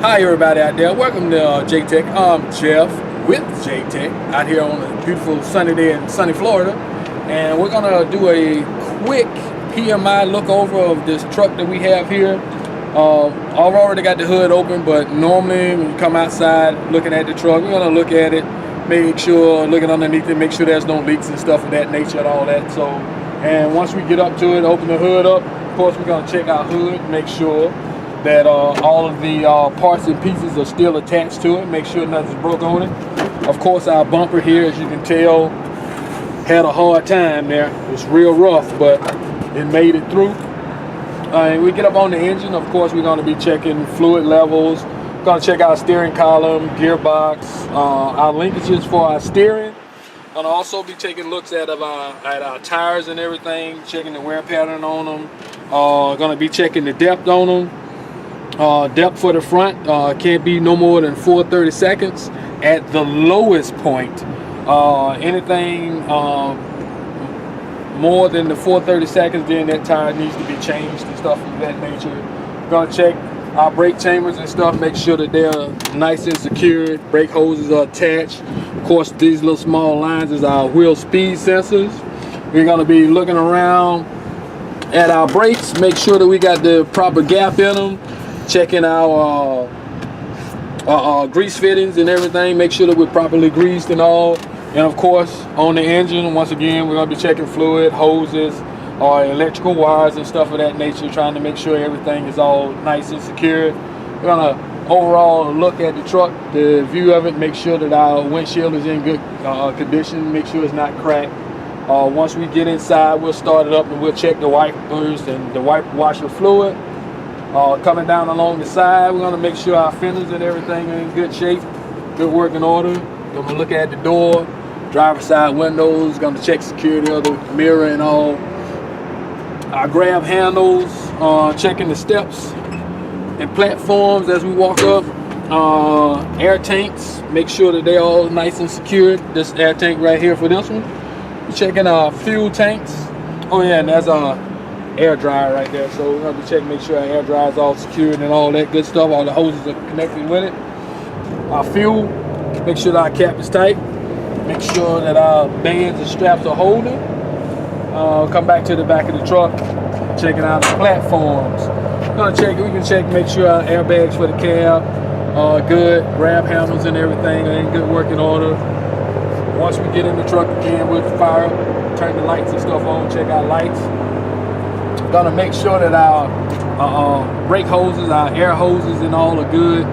Hi everybody out there, welcome to J-Tech. I'm Jeff with J-Tech out here on a beautiful sunny day in sunny Florida, and we're gonna do a quick PMI look over of this truck that we have here. I've already got the hood open, but normally when you come outside looking at the truck, we're gonna look at it, make sure, looking underneath it, make sure there's no leaks and stuff of that nature and all that. So, and once we get up to it, open the hood up, of course we're gonna check our hood, make sure that all of the parts and pieces are still attached to it, make sure nothing's broke on it. Of course, our bumper here, as you can tell, had a hard time there. It's real rough, but it made it through. And we get up on the engine, of course, we're going to be checking fluid levels. We're going to check our steering column, gearbox, our linkages for our steering. Going to also be taking looks at our tires and everything, checking the wear pattern on them. Going to be checking the depth on them. Depth for the front can't be no more than 4/32 at the lowest point. Anything more than the 4/32, then that tire needs to be changed and stuff of that nature. We're gonna check our brake chambers and stuff, make sure that they're nice and secured. Brake hoses are attached. Of course, these little small lines is our wheel speed sensors. We're gonna be looking around at our brakes, make sure that we got the proper gap in them. Checking our grease fittings and everything, make sure that we're properly greased and all. And of course, on the engine, once again, we're going to be checking fluid, hoses, or electrical wires and stuff of that nature, trying to make sure everything is all nice and secure. We're going to overall look at the truck, the view of it, make sure that our windshield is in good condition, make sure it's not cracked. Once we get inside, we'll start it up and we'll check the wipers and the washer fluid. Coming down along the side, we're going to make sure our fenders and everything are in good shape, good working order. Going to look at the door, driver's side windows, going to check security of the mirror and all. Our grab handles, checking the steps and platforms as we walk up. Air tanks, make sure that they're all nice and secured. This air tank right here for this one. We're checking our fuel tanks. Oh yeah, and there's a air dryer right there, so we're going to be checking, make sure our air dryer is all secured and all that good stuff. All the hoses are connected with it. Our fuel, make sure that our cap is tight, make sure that our bands and straps are holding. Come back to the back of the truck, checking out the platforms. We can check, make sure our airbags for the cab are good, grab handles and everything are in good working order. Once we get in the truck again, we'll fire up, turn the lights and stuff on, check our lights. Gonna make sure that our brake hoses, our air hoses and all are good.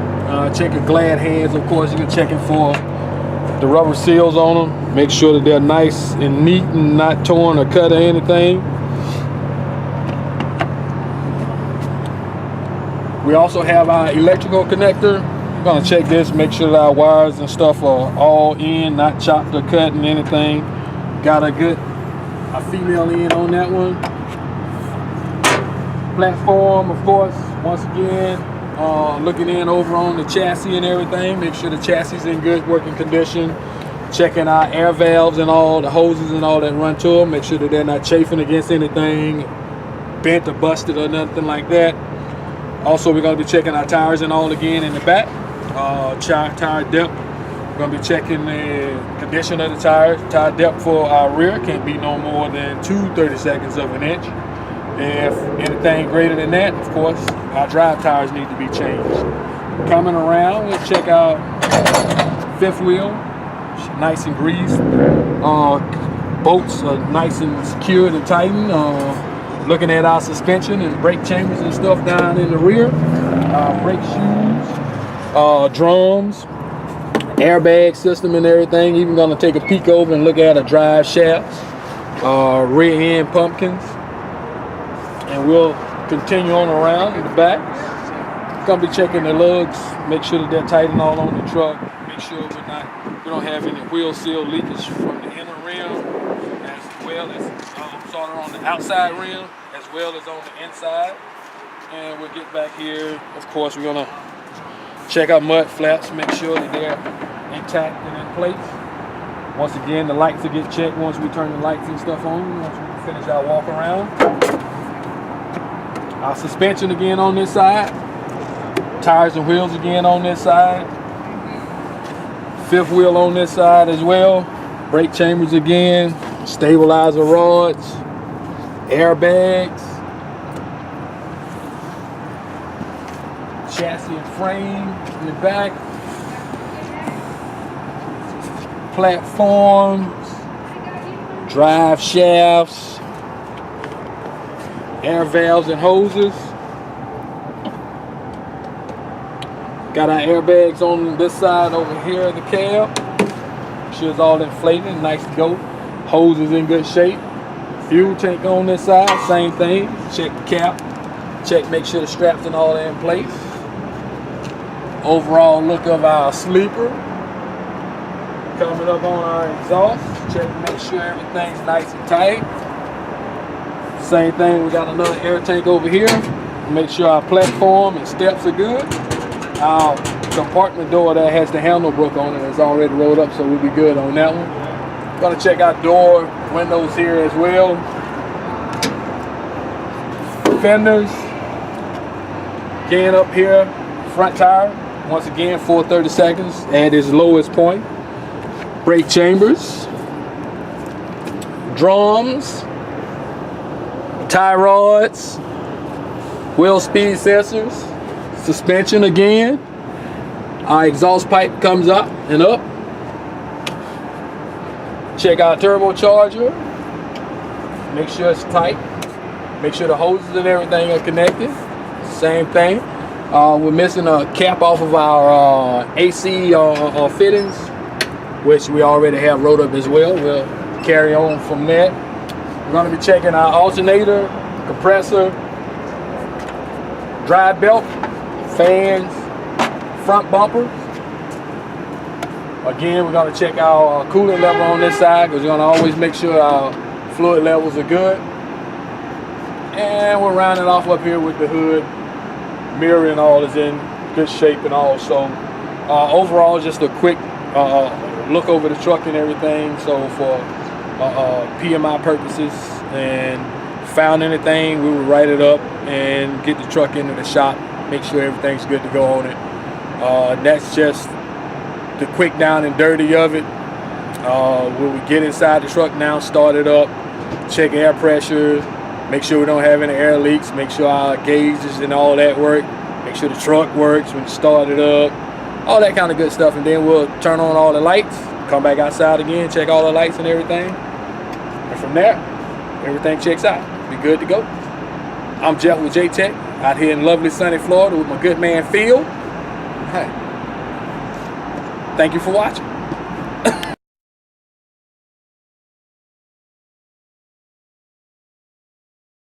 Checking glad hands, of course, you can check it for the rubber seals on them. Make sure that they're nice and neat and not torn or cut or anything. We also have our electrical connector. We're gonna check this, make sure that our wires and stuff are all in, not chopped or cut and anything. Got a female in on that one. Platform, of course, once again, looking in over on the chassis and everything, make sure the chassis is in good working condition. Checking our air valves and all the hoses and all that run to them, make sure that they're not chafing against anything, bent or busted or nothing like that. Also, we're going to be checking our tires and all again in the back. Tire depth, we're going to be checking the condition of the tires. Tire depth for our rear can't be no more than 2/32 of an inch. If anything greater than that, of course, our drive tires need to be changed. Coming around, we'll check out fifth wheel, nice and greased. Bolts are nice and secured and tightened. Looking at our suspension and brake chambers and stuff down in the rear. Brake shoes, drums, airbag system and everything. Even gonna take a peek over and look at a drive shafts, rear end pumpkins. And we'll continue on around in the back. Gonna be checking the lugs, make sure that they're tight and all on the truck. Make sure we don't have any wheel seal leakage from the inner rim, as well as sort of on the outside rim, as well as on the inside. And we'll get back here. Of course, we're gonna check our mud flaps, make sure that they're intact and in place. Once again, the lights will get checked once we turn the lights and stuff on, once we finish our walk around. Our suspension again on this side. Tires and wheels again on this side. Fifth wheel on this side as well. Brake chambers again. Stabilizer rods. Airbags. Chassis and frame in the back. Platforms. Drive shafts. Air valves and hoses. Got our airbags on this side over here of the cab. Make sure it's all inflated, nice to go. Hose is in good shape. Fuel tank on this side, same thing. Check the cap. Check, make sure the straps and all are in place. Overall look of our sleeper. Coming up on our exhaust. Check to make sure everything's nice and tight. Same thing, we got another air tank over here. Make sure our platform and steps are good. Our compartment door that has the handle brook on it is already rolled up, so we'll be good on that one. Gonna check out door windows here as well. Fenders. Again up here, front tire. Once again, 4/32 at its lowest point. Brake chambers. Drums. Tie rods. Wheel speed sensors. Suspension again. Our exhaust pipe comes up and up. Check our turbocharger. Make sure it's tight. Make sure the hoses and everything are connected. Same thing. We're missing a cap off of our AC fittings, which we already have wrote up as well. We'll carry on from that. We're going to be checking our alternator, compressor, drive belt, fans, front bumpers. Again, we're going to check our coolant level on this side because we're going to always make sure our fluid levels are good. And we're rounding off up here with the hood. Mirror and all is in good shape and all. So overall, just a quick look over the truck and everything. So for PMI purposes, and found anything, we will write it up and get the truck into the shop. Make sure everything's good to go on it. That's just the quick down and dirty of it. When we get inside the truck now, start it up, check air pressure, make sure we don't have any air leaks, make sure our gauges and all that work, make sure the truck works when you start it up, all that kind of good stuff. And then we'll turn on all the lights, come back outside again, check all the lights and everything. And from there, everything checks out. Be good to go. I'm Jeff with J-Tech, out here in lovely sunny Florida with my good man Phil. Hey, thank you for watching.